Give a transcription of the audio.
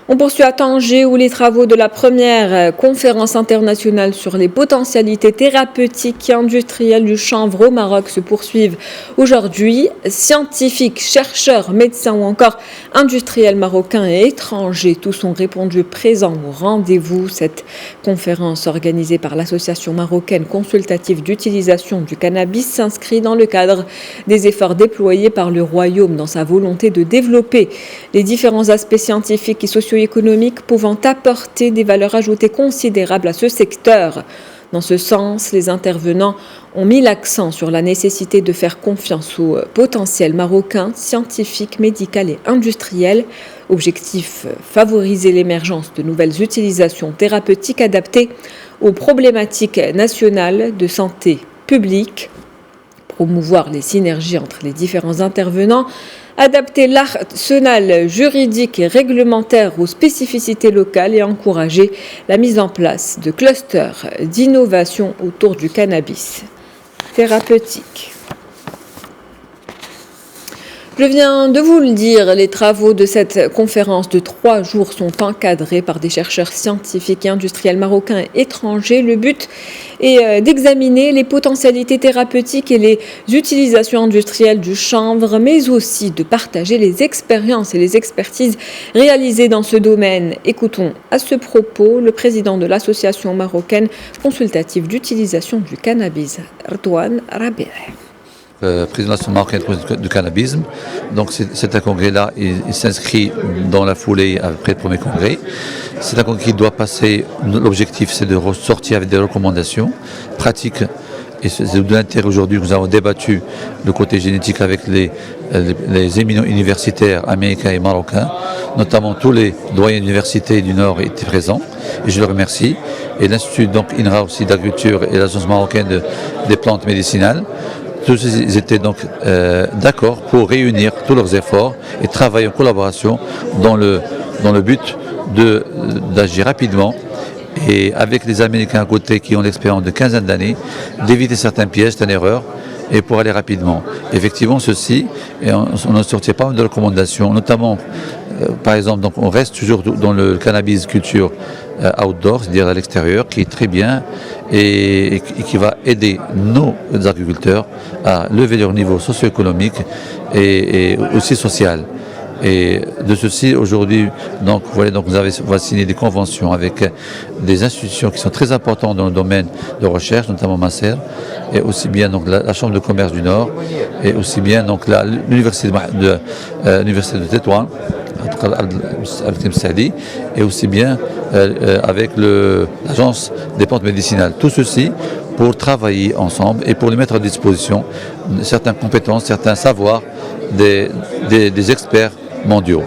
On poursuit à Tanger où les travaux de la première conférence internationale sur les potentialités thérapeutiques et industrielles du chanvre au Maroc se poursuivent aujourd'hui. Scientifiques, chercheurs, médecins ou encore industriels marocains et étrangers, tous ont répondu présents au rendez-vous. Cette conférence organisée par l'Association marocaine consultative d'utilisation du cannabis s'inscrit dans le cadre des efforts déployés par le Royaume dans sa volonté de développer les différents aspects scientifiques et socio-économiques pouvant apporter des valeurs ajoutées considérables à ce secteur. Dans ce sens, les intervenants ont mis l'accent sur la nécessité de faire confiance au potentiel marocain, scientifique, médical et industriel. Objectif, favoriser l'émergence de nouvelles utilisations thérapeutiques adaptées aux problématiques nationales de santé publique, promouvoir les synergies entre les différents intervenants, adapter l'arsenal juridique et réglementaire aux spécificités locales et encourager la mise en place de clusters d'innovation autour du cannabis thérapeutique. Je viens de vous le dire, les travaux de cette conférence de 3 jours sont encadrés par des chercheurs scientifiques et industriels marocains et étrangers. Le but est d'examiner les potentialités thérapeutiques et les utilisations industrielles du chanvre, mais aussi de partager les expériences et les expertises réalisées dans ce domaine. Écoutons à ce propos le président de l'Association marocaine consultative d'utilisation du cannabis, Rdouane Rabih. Président de l'Association marocaine du cannabis. Donc c'est un congrès-là, il s'inscrit dans la foulée après le premier congrès. C'est un congrès qui doit passer, l'objectif c'est de ressortir avec des recommandations pratiques. Et c'est de l'intérêt aujourd'hui que nous avons débattu le côté génétique avec les éminents universitaires américains et marocains, notamment tous les doyens d'universités du Nord étaient présents, et je les remercie. Et l'Institut donc INRA aussi d'agriculture et l'Agence marocaine des plantes médicinales. Tous ils étaient donc d'accord pour réunir tous leurs efforts et travailler en collaboration dans le but d'agir rapidement et avec les Américains à côté qui ont l'expérience de quinzaine d'années, d'éviter certains pièges, certaines erreurs et pour aller rapidement. Effectivement, ceci, et on a sorti pas mal de recommandations, notamment par exemple, donc on reste toujours dans le cannabis culture outdoor, c'est-à-dire à l'extérieur, qui est très bien et qui va aider nos agriculteurs à lever leur niveau socio-économique et aussi social. Et de ceci, aujourd'hui, donc, voilà, donc on va signer des conventions avec des institutions qui sont très importantes dans le domaine de recherche, notamment Masser, et aussi bien donc, la Chambre de commerce du Nord, et aussi bien donc, l'Université de Tétouan, et aussi bien avec l'Agence des plantes médicinales. Tout ceci pour travailler ensemble et pour les mettre à disposition certaines compétences, certains savoirs des experts mondiaux.